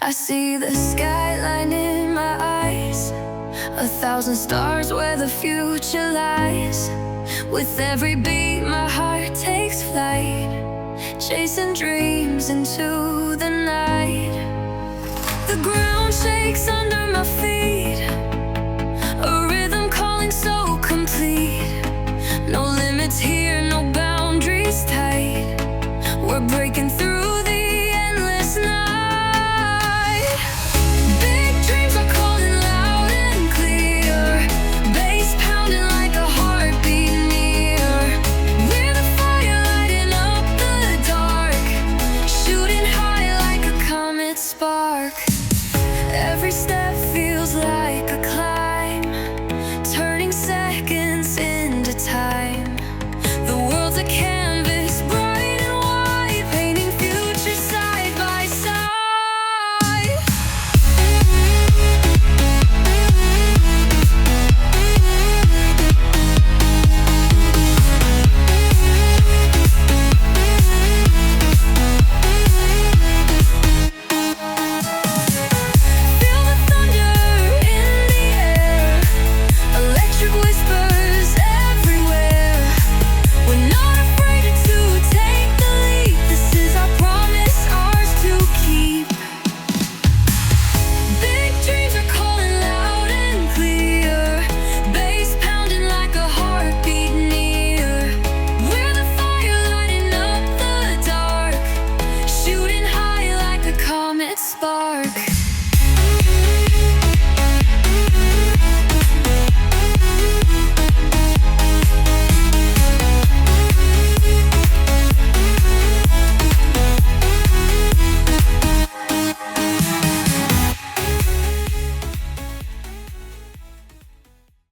I see the skyline in my eyes, 1,000 stars where the future lies. With every beat my heart takes flight, chasing dreams into the night. The ground shakes under my feet, a rhythm calling so complete. No limits here, no boundaries tight. We're breaking through the endless night. Big dreams are calling loud and clear, bass pounding like a heartbeat near. We're the fire lighting up the dark, shooting high like a comet spark. Every step